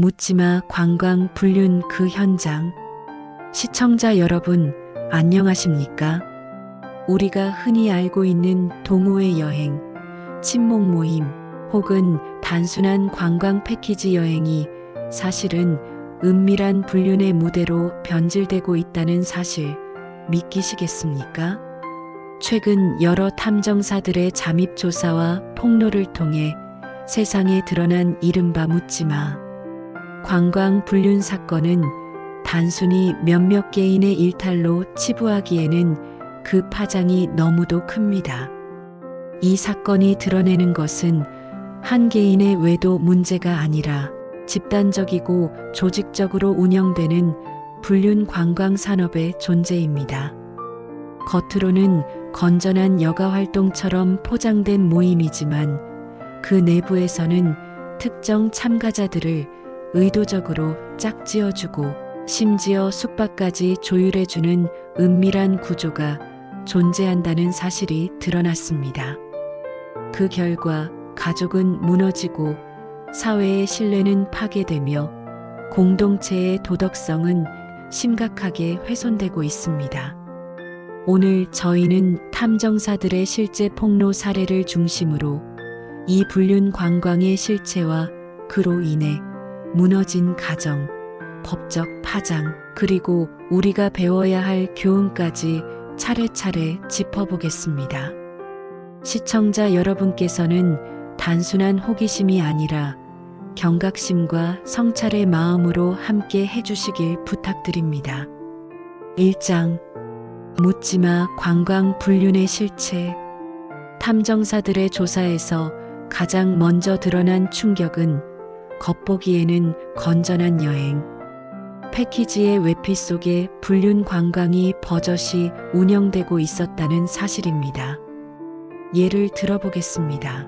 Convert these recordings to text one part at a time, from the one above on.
묻지마 관광 불륜 그 현장. 시청자 여러분, 안녕하십니까? 우리가 흔히 알고 있는 동호회 여행, 친목 모임 혹은 단순한 관광 패키지 여행이 사실은 은밀한 불륜의 무대로 변질되고 있다는 사실 믿기시겠습니까? 최근 여러 탐정사들의 잠입 조사와 폭로를 통해 세상에 드러난 이른바 묻지마 관광 불륜 사건은 단순히 몇몇 개인의 일탈로 치부하기에는 그 파장이 너무도 큽니다. 이 사건이 드러내는 것은 한 개인의 외도 문제가 아니라 집단적이고 조직적으로 운영되는 불륜 관광 산업의 존재입니다. 겉으로는 건전한 여가 활동처럼 포장된 모임이지만 그 내부에서는 특정 참가자들을 의도적으로 짝지어주고 심지어 숙박까지 조율해주는 은밀한 구조가 존재한다는 사실이 드러났습니다. 그 결과 가족은 무너지고 사회의 신뢰는 파괴되며 공동체의 도덕성은 심각하게 훼손되고 있습니다. 오늘 저희는 탐정사들의 실제 폭로 사례를 중심으로 이 불륜 관광의 실체와 그로 인해 무너진 가정, 법적 파장, 그리고 우리가 배워야 할 교훈까지 차례차례 짚어보겠습니다. 시청자 여러분께서는 단순한 호기심이 아니라 경각심과 성찰의 마음으로 함께 해주시길 부탁드립니다. 1장 묻지마 관광 불륜의 실체. 탐정사들의 조사에서 가장 먼저 드러난 충격은 겉보기에는 건전한 여행, 패키지의 외피 속에 불륜 관광이 버젓이 운영되고 있었다는 사실입니다. 예를 들어보겠습니다.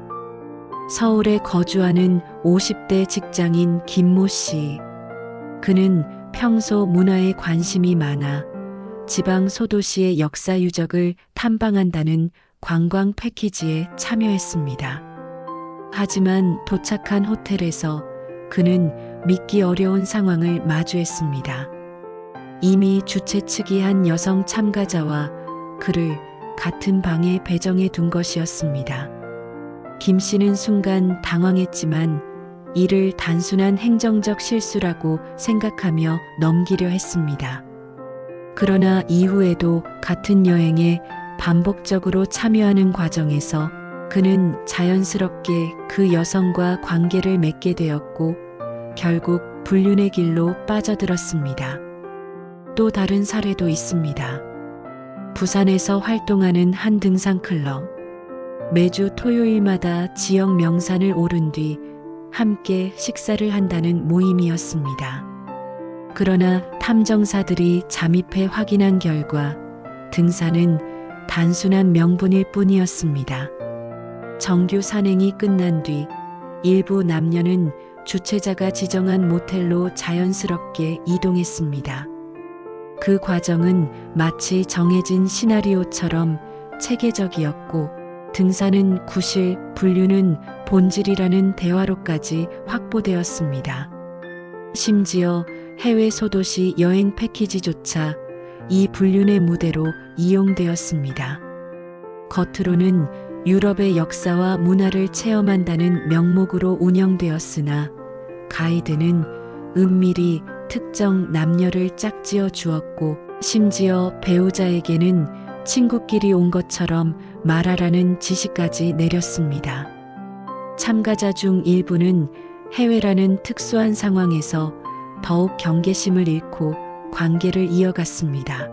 서울에 거주하는 50대 직장인 김모 씨. 그는 평소 문화에 관심이 많아 지방 소도시의 역사 유적을 탐방한다는 관광 패키지에 참여했습니다. 하지만 도착한 호텔에서 그는 믿기 어려운 상황을 마주했습니다. 이미 주최 측이 한 여성 참가자와 그를 같은 방에 배정해 둔 것이었습니다. 김 씨는 순간 당황했지만 이를 단순한 행정적 실수라고 생각하며 넘기려 했습니다. 그러나 이후에도 같은 여행에 반복적으로 참여하는 과정에서 그는 자연스럽게 그 여성과 관계를 맺게 되었고 결국 불륜의 길로 빠져들었습니다. 또 다른 사례도 있습니다. 부산에서 활동하는 한 등산클럽. 매주 토요일마다 지역 명산을 오른 뒤 함께 식사를 한다는 모임이었습니다. 그러나 탐정사들이 잠입해 확인한 결과 등산은 단순한 명분일 뿐이었습니다. 정규 산행이 끝난 뒤 일부 남녀는 주최자가 지정한 모텔로 자연스럽게 이동했습니다. 그 과정은 마치 정해진 시나리오처럼 체계적이었고 등산은 구실, 불륜은 본질이라는 대화로까지 확보되었습니다. 심지어 해외 소도시 여행 패키지조차 이 불륜의 무대로 이용되었습니다. 겉으로는 유럽의 역사와 문화를 체험한다는 명목으로 운영되었으나 가이드는 은밀히 특정 남녀를 짝지어 주었고 심지어 배우자에게는 친구끼리 온 것처럼 말하라는 지시까지 내렸습니다. 참가자 중 일부는 해외라는 특수한 상황에서 더욱 경계심을 잃고 관계를 이어갔습니다.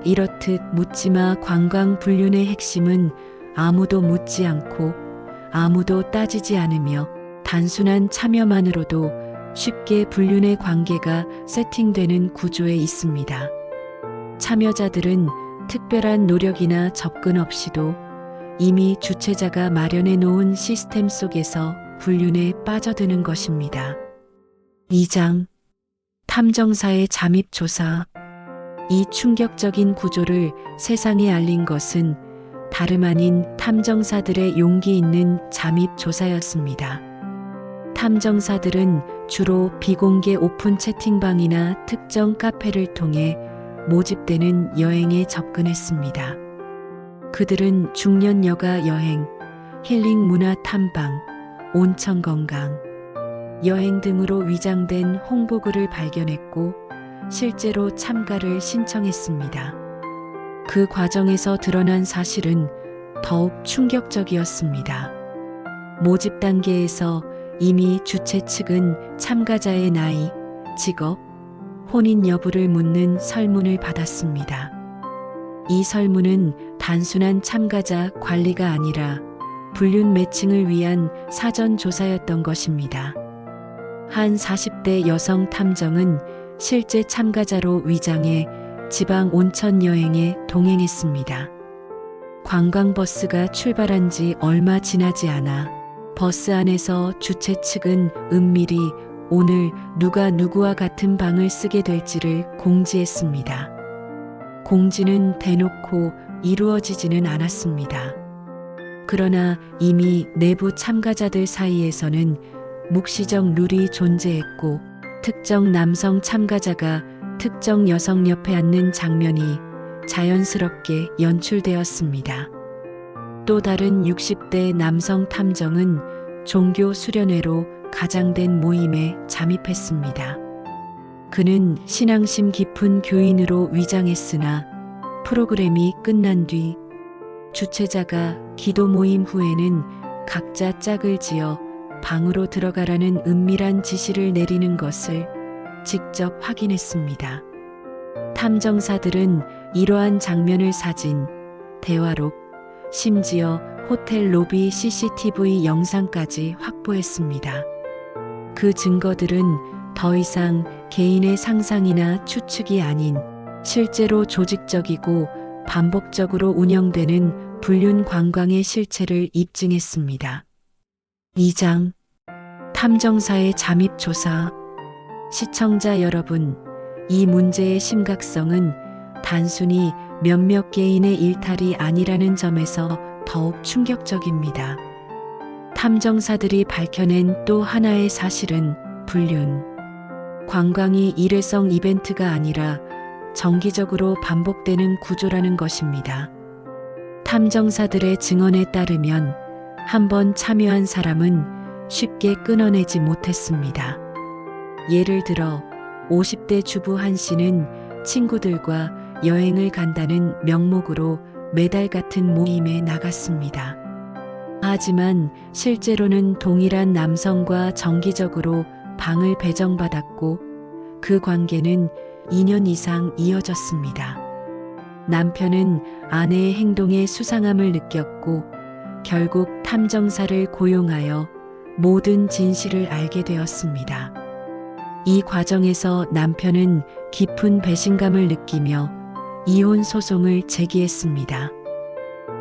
이렇듯 묻지마 관광 불륜의 핵심은 아무도 묻지 않고 아무도 따지지 않으며 단순한 참여만으로도 쉽게 불륜의 관계가 세팅되는 구조에 있습니다. 참여자들은 특별한 노력이나 접근 없이도 이미 주최자가 마련해 놓은 시스템 속에서 불륜에 빠져드는 것입니다. 2장 탐정사의 잠입 조사. 이 충격적인 구조를 세상에 알린 것은 다름 아닌 탐정사들의 용기 있는 잠입 조사였습니다. 탐정사들은 주로 비공개 오픈 채팅방이나 특정 카페를 통해 모집되는 여행에 접근했습니다. 그들은 중년 여가 여행, 힐링 문화 탐방, 온천 건강, 여행 등으로 위장된 홍보글을 발견했고 실제로 참가를 신청했습니다. 그 과정에서 드러난 사실은 더욱 충격적이었습니다. 모집 단계에서 이미 주최 측은 참가자의 나이, 직업, 혼인 여부를 묻는 설문을 받았습니다. 이 설문은 단순한 참가자 관리가 아니라 불륜 매칭을 위한 사전 조사였던 것입니다. 한 40대 여성 탐정은 실제 참가자로 위장해 지방 온천 여행에 동행했습니다. 관광버스가 출발한 지 얼마 지나지 않아 버스 안에서 주최 측은 은밀히 오늘 누가 누구와 같은 방을 쓰게 될지를 공지했습니다. 공지는 대놓고 이루어지지는 않았습니다. 그러나 이미 내부 참가자들 사이에서는 묵시적 룰이 존재했고 특정 남성 참가자가 특정 여성 옆에 앉는 장면이 자연스럽게 연출되었습니다. 또 다른 60대 남성 탐정은 종교 수련회로 가장된 모임에 잠입했습니다. 그는 신앙심 깊은 교인으로 위장했으나 프로그램이 끝난 뒤 주최자가 기도 모임 후에는 각자 짝을 지어 방으로 들어가라는 은밀한 지시를 내리는 것을 직접 확인했습니다. 탐정사들은 이러한 장면을 사진, 대화록, 심지어 호텔 로비 CCTV 영상까지 확보했습니다. 그 증거들은 더 이상 개인의 상상이나 추측이 아닌 실제로 조직적이고 반복적으로 운영되는 불륜 관광의 실체를 입증했습니다. 2장 탐정사의 잠입 조사. 시청자 여러분, 이 문제의 심각성은 단순히 몇몇 개인의 일탈이 아니라는 점에서 더욱 충격적입니다. 탐정사들이 밝혀낸 또 하나의 사실은 불륜 관광이 일회성 이벤트가 아니라 정기적으로 반복되는 구조라는 것입니다. 탐정사들의 증언에 따르면 한번 참여한 사람은 쉽게 끊어내지 못했습니다. 예를 들어 50대 주부 한 씨는 친구들과 여행을 간다는 명목으로 매달 같은 모임에 나갔습니다. 하지만 실제로는 동일한 남성과 정기적으로 방을 배정받았고 그 관계는 2년 이상 이어졌습니다. 남편은 아내의 행동에 수상함을 느꼈고 결국 탐정사를 고용하여 모든 진실을 알게 되었습니다. 이 과정에서 남편은 깊은 배신감을 느끼며 이혼 소송을 제기했습니다.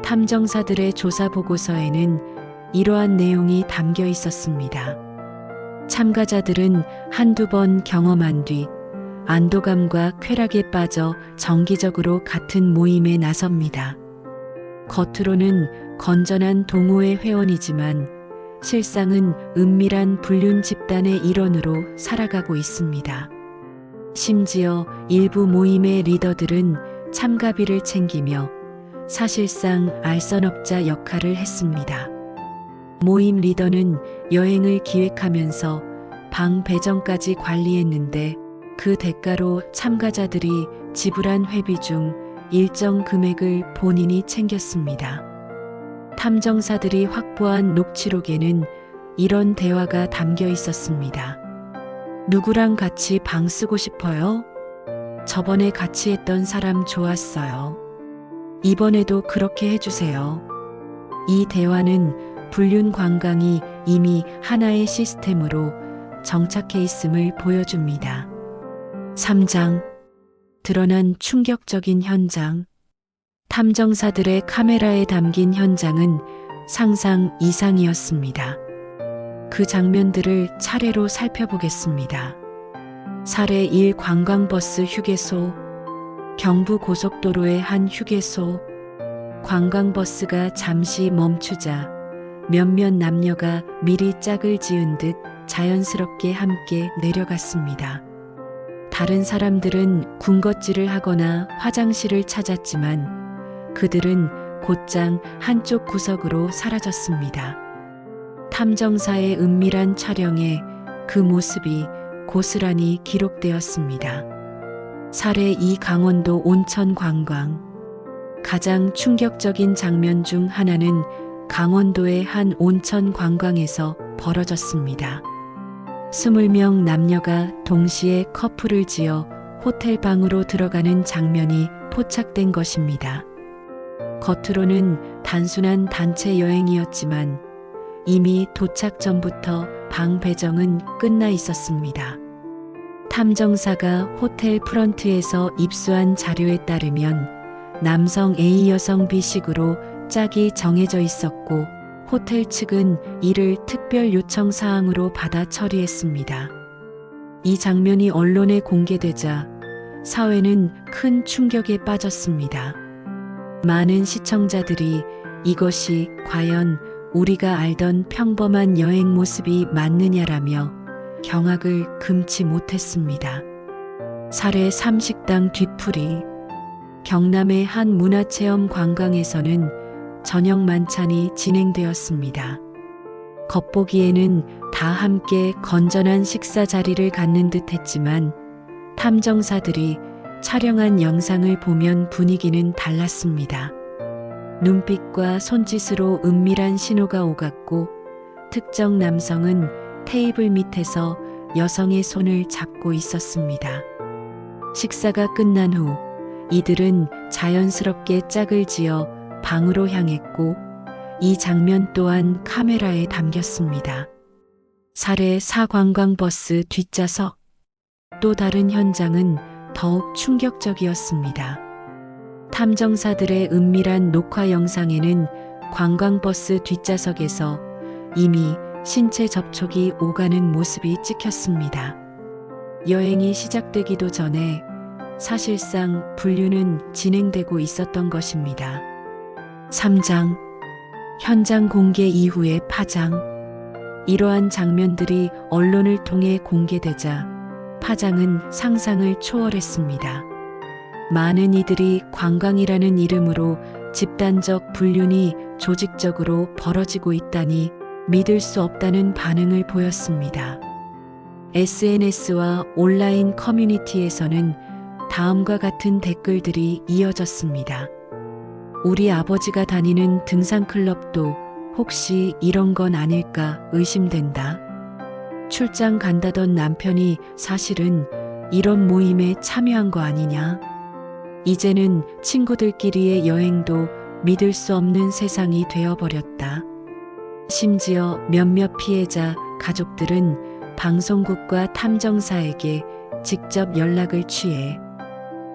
탐정사들의 조사 보고서에는 이러한 내용이 담겨 있었습니다. 참가자들은 한두 번 경험한 뒤 안도감과 쾌락에 빠져 정기적으로 같은 모임에 나섭니다. 겉으로는 건전한 동호회 회원이지만 실상은 은밀한 불륜 집단의 일원으로 살아가고 있습니다. 심지어 일부 모임의 리더들은 참가비를 챙기며 사실상 알선업자 역할을 했습니다. 모임 리더는 여행을 기획하면서 방 배정까지 관리했는데 그 대가로 참가자들이 지불한 회비 중 일정 금액을 본인이 챙겼습니다. 탐정사들이 확보한 녹취록에는 이런 대화가 담겨 있었습니다. 누구랑 같이 방 쓰고 싶어요? 저번에 같이 했던 사람 좋았어요. 이번에도 그렇게 해주세요. 이 대화는 불륜 관광이 이미 하나의 시스템으로 정착해 있음을 보여줍니다. 3장 드러난 충격적인 현장. 탐정사들의 카메라에 담긴 현장은 상상 이상이었습니다. 그 장면들을 차례로 살펴보겠습니다. 사례 1 관광버스 휴게소. 경부고속도로의 한 휴게소. 관광버스가 잠시 멈추자 몇몇 남녀가 미리 짝을 지은 듯 자연스럽게 함께 내려갔습니다. 다른 사람들은 군것질을 하거나 화장실을 찾았지만 그들은 곧장 한쪽 구석으로 사라졌습니다. 탐정사의 은밀한 촬영에 그 모습이 고스란히 기록되었습니다. 살해 2 강원도 온천 관광. 가장 충격적인 장면 중 하나는 강원도의 한 온천 관광에서 벌어졌습니다. 20명 남녀가 동시에 커플을 지어 호텔 방으로 들어가는 장면이 포착된 것입니다. 겉으로는 단순한 단체 여행이었지만 이미 도착 전부터 방 배정은 끝나 있었습니다. 탐정사가 호텔 프런트에서 입수한 자료에 따르면 남성 A, 여성 B식으로 짝이 정해져 있었고 호텔 측은 이를 특별 요청 사항으로 받아 처리했습니다. 이 장면이 언론에 공개되자 사회는 큰 충격에 빠졌습니다. 많은 시청자들이 이것이 과연 우리가 알던 평범한 여행 모습이 맞느냐라며 경악을 금치 못했습니다. 살해 3식당 뒤풀이. 경남의 한 문화체험 관광에서는 저녁 만찬이 진행되었습니다. 겉보기에는 다 함께 건전한 식사 자리를 갖는 듯 했지만 탐정사들이 촬영한 영상을 보면 분위기는 달랐습니다. 눈빛과 손짓으로 은밀한 신호가 오갔고 특정 남성은 테이블 밑에서 여성의 손을 잡고 있었습니다. 식사가 끝난 후 이들은 자연스럽게 짝을 지어 방으로 향했고 이 장면 또한 카메라에 담겼습니다. 살해 4 관광버스 뒷좌석. 또 다른 현장은 더욱 충격적이었습니다. 탐정사들의 은밀한 녹화 영상에는 관광버스 뒷좌석에서 이미 신체 접촉이 오가는 모습이 찍혔습니다. 여행이 시작되기도 전에 사실상 분류는 진행되고 있었던 것입니다. 3장. 현장 공개 이후의 파장. 이러한 장면들이 언론을 통해 공개되자 파장은 상상을 초월했습니다. 많은 이들이 관광이라는 이름으로 집단적 불륜이 조직적으로 벌어지고 있다니 믿을 수 없다는 반응을 보였습니다. SNS와 온라인 커뮤니티에서는 다음과 같은 댓글들이 이어졌습니다. 우리 아버지가 다니는 등산클럽도 혹시 이런 건 아닐까 의심된다. 출장 간다던 남편이 사실은 이런 모임에 참여한 거 아니냐. 이제는 친구들끼리의 여행도 믿을 수 없는 세상이 되어버렸다. 심지어 몇몇 피해자 가족들은 방송국과 탐정사에게 직접 연락을 취해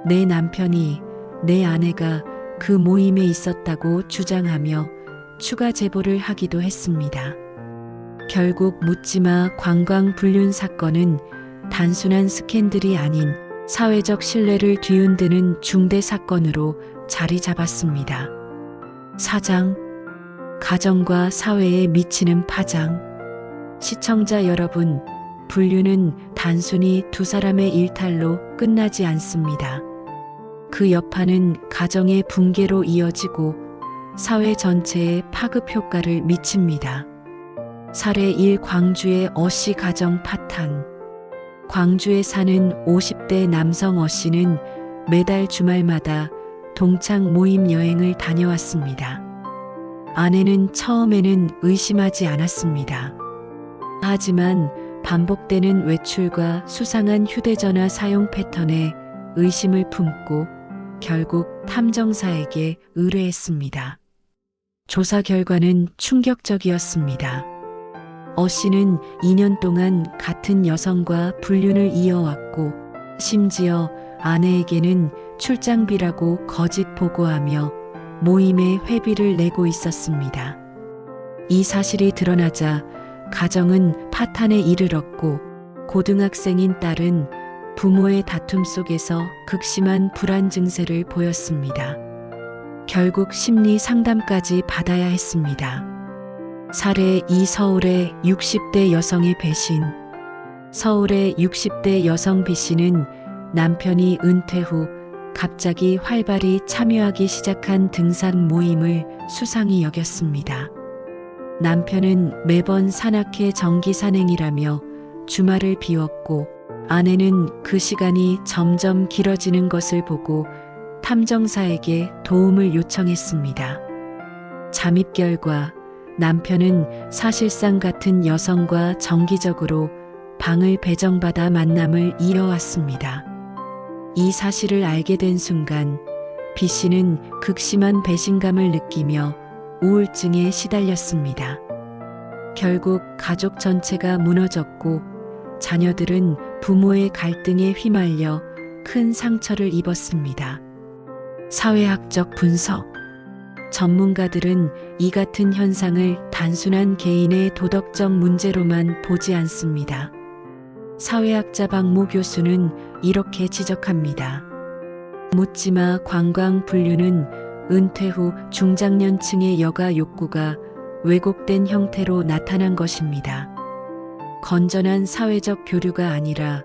내 남편이 내 아내가 그 모임에 있었다고 주장하며 추가 제보를 하기도 했습니다. 결국 묻지마 관광 불륜 사건은 단순한 스캔들이 아닌 사회적 신뢰를 뒤흔드는 중대 사건으로 자리 잡았습니다. 4장. 가정과 사회에 미치는 파장. 시청자 여러분, 불륜은 단순히 두 사람의 일탈로 끝나지 않습니다. 그 여파는 가정의 붕괴로 이어지고 사회 전체에 파급 효과를 미칩니다. 살해 1 광주의 어씨 가정 파탄. 광주에 사는 50대 남성 어씨는 매달 주말마다 동창 모임 여행을 다녀왔습니다. 아내는 처음에는 의심하지 않았습니다. 하지만 반복되는 외출과 수상한 휴대전화 사용 패턴에 의심을 품고 결국 탐정사에게 의뢰했습니다. 조사 결과는 충격적이었습니다. 어 씨는 2년 동안 같은 여성과 불륜을 이어왔고 심지어 아내에게는 출장비라고 거짓 보고하며 모임에 회비를 내고 있었습니다. 이 사실이 드러나자 가정은 파탄에 이르렀고 고등학생인 딸은 부모의 다툼 속에서 극심한 불안 증세를 보였습니다. 결국 심리 상담까지 받아야 했습니다. 사례 2. 서울의 60대 여성의 배신. 서울의 60대 여성 B씨는 남편이 은퇴 후 갑자기 활발히 참여하기 시작한 등산 모임을 수상히 여겼습니다. 남편은 매번 산악회 정기 산행이라며 주말을 비웠고, 아내는 그 시간이 점점 길어지는 것을 보고 탐정사에게 도움을 요청했습니다. 잠입 결과 남편은 사실상 같은 여성과 정기적으로 방을 배정받아 만남을 이어왔습니다. 이 사실을 알게 된 순간 B씨는 극심한 배신감을 느끼며 우울증에 시달렸습니다. 결국 가족 전체가 무너졌고 자녀들은 부모의 갈등에 휘말려 큰 상처를 입었습니다. 사회학적 분석. 전문가들은 이 같은 현상을 단순한 개인의 도덕적 문제로만 보지 않습니다. 사회학자 박모 교수는 이렇게 지적합니다. 묻지마 관광 분류는 은퇴 후 중장년층의 여가 욕구가 왜곡된 형태로 나타난 것입니다. 건전한 사회적 교류가 아니라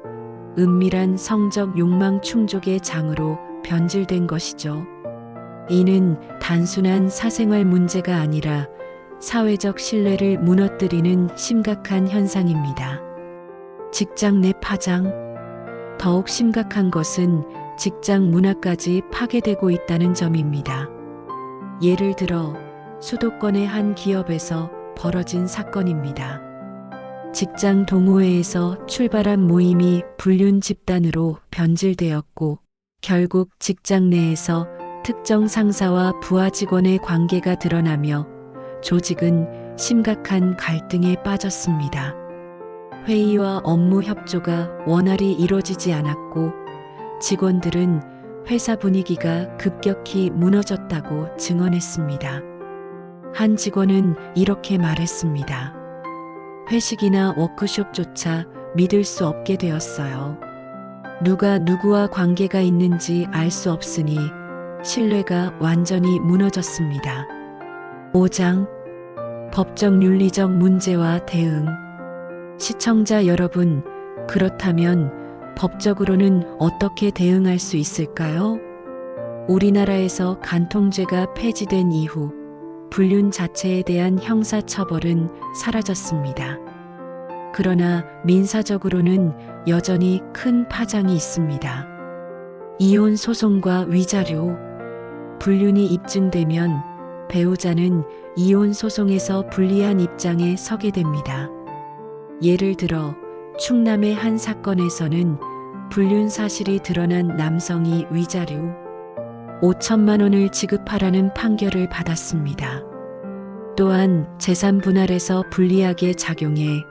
은밀한 성적 욕망 충족의 장으로 변질된 것이죠. 이는 단순한 사생활 문제가 아니라 사회적 신뢰를 무너뜨리는 심각한 현상입니다. 직장 내 파장. 더욱 심각한 것은 직장 문화까지 파괴되고 있다는 점입니다. 예를 들어 수도권의 한 기업에서 벌어진 사건입니다. 직장 동호회에서 출발한 모임이 불륜 집단으로 변질되었고, 결국 직장 내에서 특정 상사와 부하 직원의 관계가 드러나며 조직은 심각한 갈등에 빠졌습니다. 회의와 업무 협조가 원활히 이루어지지 않았고 직원들은 회사 분위기가 급격히 무너졌다고 증언했습니다. 한 직원은 이렇게 말했습니다. 회식이나 워크숍조차 믿을 수 없게 되었어요. 누가 누구와 관계가 있는지 알 수 없으니 신뢰가 완전히 무너졌습니다. 5장. 법적 윤리적 문제와 대응. 시청자 여러분, 그렇다면 법적으로는 어떻게 대응할 수 있을까요? 우리나라에서 간통죄가 폐지된 이후 불륜 자체에 대한 형사처벌은 사라졌습니다. 그러나 민사적으로는 여전히 큰 파장이 있습니다. 이혼 소송과 위자료. 불륜이 입증되면 배우자는 이혼 소송에서 불리한 입장에 서게 됩니다. 예를 들어 충남의 한 사건에서는 불륜 사실이 드러난 남성이 위자료 5천만 원을 지급하라는 판결을 받았습니다. 또한 재산 분할에서 불리하게 작용해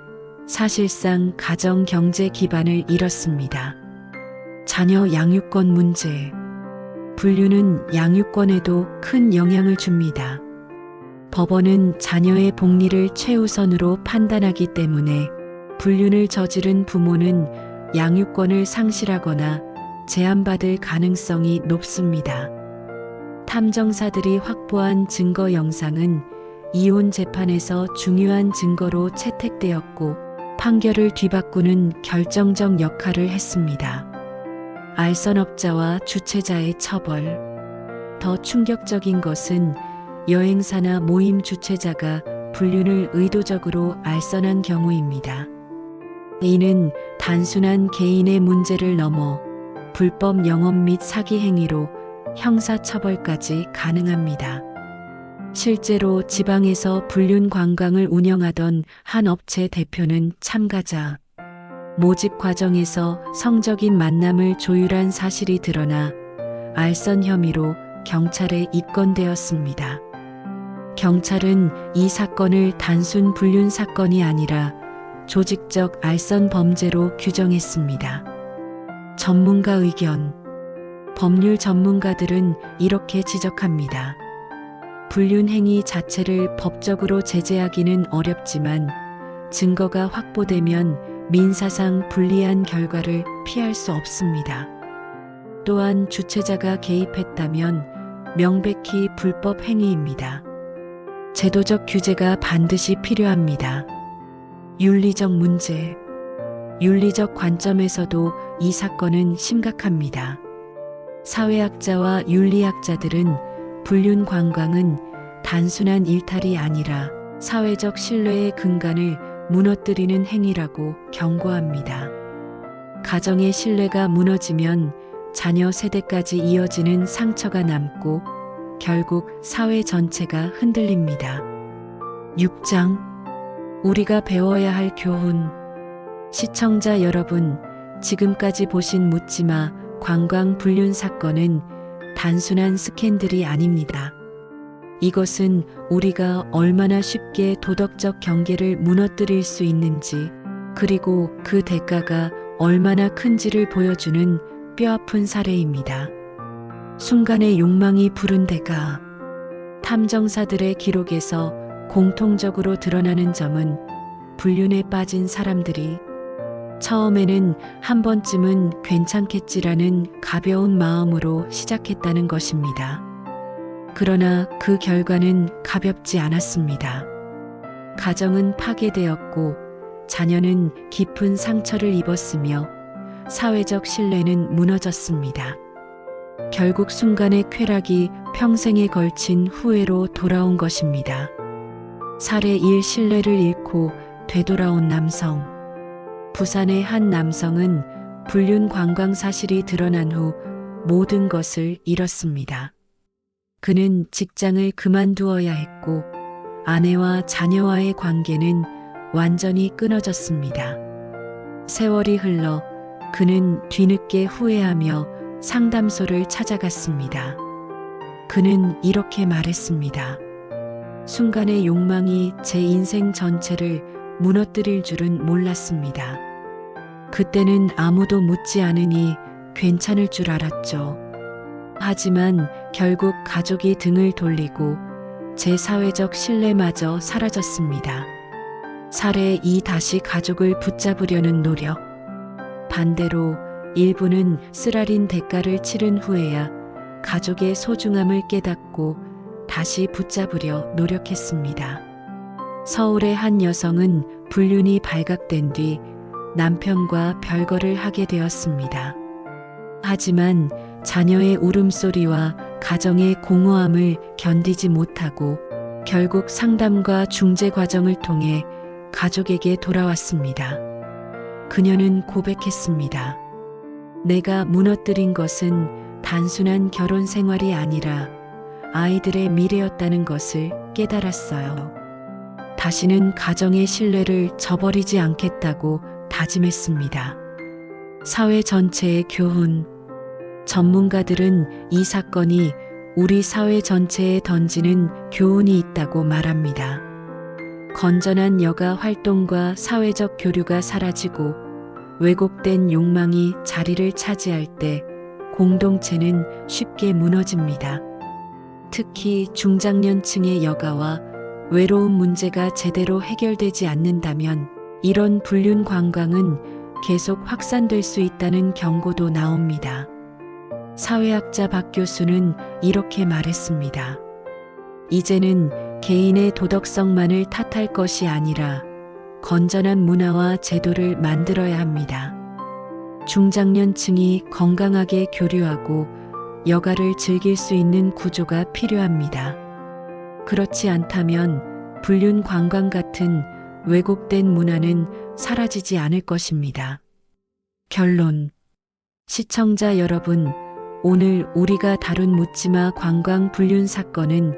사실상 가정 경제 기반을 잃었습니다. 자녀 양육권 문제. 불륜은 양육권에도 큰 영향을 줍니다. 법원은 자녀의 복리를 최우선으로 판단하기 때문에 불륜을 저지른 부모는 양육권을 상실하거나 제한받을 가능성이 높습니다. 탐정사들이 확보한 증거 영상은 이혼 재판에서 중요한 증거로 채택되었고 판결을 뒤바꾸는 결정적 역할을 했습니다. 알선업자와 주최자의 처벌. 더 충격적인 것은 여행사나 모임 주최자가 불륜을 의도적으로 알선한 경우입니다. 이는 단순한 개인의 문제를 넘어 불법 영업 및 사기 행위로 형사처벌까지 가능합니다. 실제로 지방에서 불륜 관광을 운영하던 한 업체 대표는 참가자 모집 과정에서 성적인 만남을 조율한 사실이 드러나 알선 혐의로 경찰에 입건되었습니다. 경찰은 이 사건을 단순 불륜 사건이 아니라 조직적 알선 범죄로 규정했습니다. 전문가 의견. 법률 전문가들은 이렇게 지적합니다. 불륜 행위 자체를 법적으로 제재하기는 어렵지만 증거가 확보되면 민사상 불리한 결과를 피할 수 없습니다. 또한 주최자가 개입했다면 명백히 불법 행위입니다. 제도적 규제가 반드시 필요합니다. 윤리적 문제. 윤리적 관점에서도 이 사건은 심각합니다. 사회학자와 윤리학자들은 불륜 관광은 단순한 일탈이 아니라 사회적 신뢰의 근간을 무너뜨리는 행위라고 경고합니다. 가정의 신뢰가 무너지면 자녀 세대까지 이어지는 상처가 남고 결국 사회 전체가 흔들립니다. 6장 우리가 배워야 할 교훈. 시청자 여러분, 지금까지 보신 묻지마 관광 불륜 사건은 단순한 스캔들이 아닙니다. 이것은 우리가 얼마나 쉽게 도덕적 경계를 무너뜨릴 수 있는지, 그리고 그 대가가 얼마나 큰지를 보여주는 뼈아픈 사례입니다. 순간의 욕망이 부른 대가. 탐정사들의 기록에서 공통적으로 드러나는 점은 불륜에 빠진 사람들이 처음에는 한 번쯤은 괜찮겠지라는 가벼운 마음으로 시작했다는 것입니다. 그러나 그 결과는 가볍지 않았습니다. 가정은 파괴되었고 자녀는 깊은 상처를 입었으며 사회적 신뢰는 무너졌습니다. 결국 순간의 쾌락이 평생에 걸친 후회로 돌아온 것입니다. 사례 1. 신뢰를 잃고 되돌아온 남성. 부산의 한 남성은 불륜 관광 사실이 드러난 후 모든 것을 잃었습니다. 그는 직장을 그만두어야 했고 아내와 자녀와의 관계는 완전히 끊어졌습니다. 세월이 흘러 그는 뒤늦게 후회하며 상담소를 찾아갔습니다. 그는 이렇게 말했습니다. 순간의 욕망이 제 인생 전체를 무너뜨릴 줄은 몰랐습니다. 그때는 아무도 묻지 않으니 괜찮을 줄 알았죠. 하지만 결국 가족이 등을 돌리고 제 사회적 신뢰마저 사라졌습니다. 사례 2. 다시 가족을 붙잡으려는 노력. 반대로 일부는 쓰라린 대가를 치른 후에야 가족의 소중함을 깨닫고 다시 붙잡으려 노력했습니다. 서울의 한 여성은 불륜이 발각된 뒤 남편과 별거를 하게 되었습니다. 하지만 자녀의 울음소리와 가정의 공허함을 견디지 못하고 결국 상담과 중재 과정을 통해 가족에게 돌아왔습니다. 그녀는 고백했습니다. 내가 무너뜨린 것은 단순한 결혼 생활이 아니라 아이들의 미래였다는 것을 깨달았어요. 다시는 가정의 신뢰를 저버리지 않겠다고 다짐했습니다. 사회 전체의 교훈. 전문가들은 이 사건이 우리 사회 전체에 던지는 교훈이 있다고 말합니다. 건전한 여가 활동과 사회적 교류가 사라지고 왜곡된 욕망이 자리를 차지할 때 공동체는 쉽게 무너집니다. 특히 중장년층의 여가와 외로움 문제가 제대로 해결되지 않는다면 이런 불륜 관광은 계속 확산될 수 있다는 경고도 나옵니다. 사회학자 박 교수는 이렇게 말했습니다. 이제는 개인의 도덕성만을 탓할 것이 아니라 건전한 문화와 제도를 만들어야 합니다. 중장년층이 건강하게 교류하고 여가를 즐길 수 있는 구조가 필요합니다. 그렇지 않다면 불륜 관광 같은 왜곡된 문화는 사라지지 않을 것입니다. 결론. 시청자 여러분, 오늘 우리가 다룬 묻지마 관광 불륜 사건은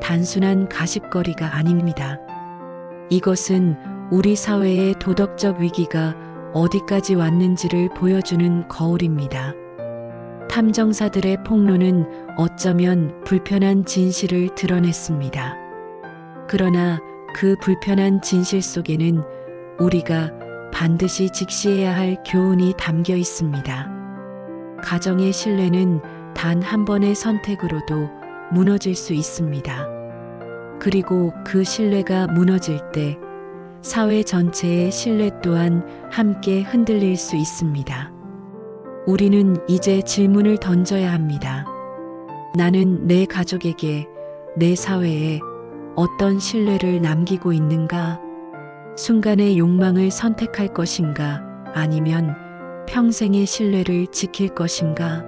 단순한 가십거리가 아닙니다. 이것은 우리 사회의 도덕적 위기가 어디까지 왔는지를 보여주는 거울입니다. 탐정사들의 폭로는 어쩌면 불편한 진실을 드러냈습니다. 그러나 그 불편한 진실 속에는 우리가 반드시 직시해야 할 교훈이 담겨 있습니다. 가정의 신뢰는 단 한 번의 선택으로도 무너질 수 있습니다. 그리고 그 신뢰가 무너질 때 사회 전체의 신뢰 또한 함께 흔들릴 수 있습니다. 우리는 이제 질문을 던져야 합니다. 나는 내 가족에게, 내 사회에 어떤 신뢰를 남기고 있는가? 순간의 욕망을 선택할 것인가? 아니면 평생의 신뢰를 지킬 것인가?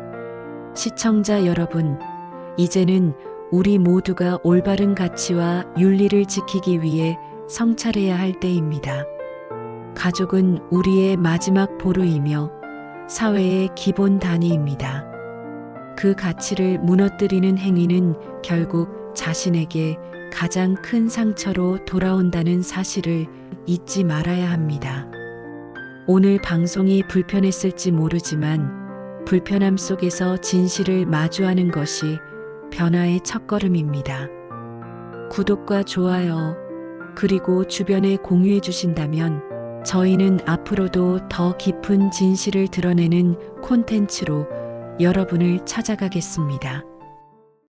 시청자 여러분, 이제는 우리 모두가 올바른 가치와 윤리를 지키기 위해 성찰해야 할 때입니다. 가족은 우리의 마지막 보루이며 사회의 기본 단위입니다. 그 가치를 무너뜨리는 행위는 결국 자신에게 가장 큰 상처로 돌아온다는 사실을 잊지 말아야 합니다. 오늘 방송이 불편했을지 모르지만 불편함 속에서 진실을 마주하는 것이 변화의 첫걸음입니다. 구독과 좋아요, 그리고 주변에 공유해 주신다면 저희는 앞으로도 더 깊은 진실을 드러내는 콘텐츠로 여러분을 찾아가겠습니다.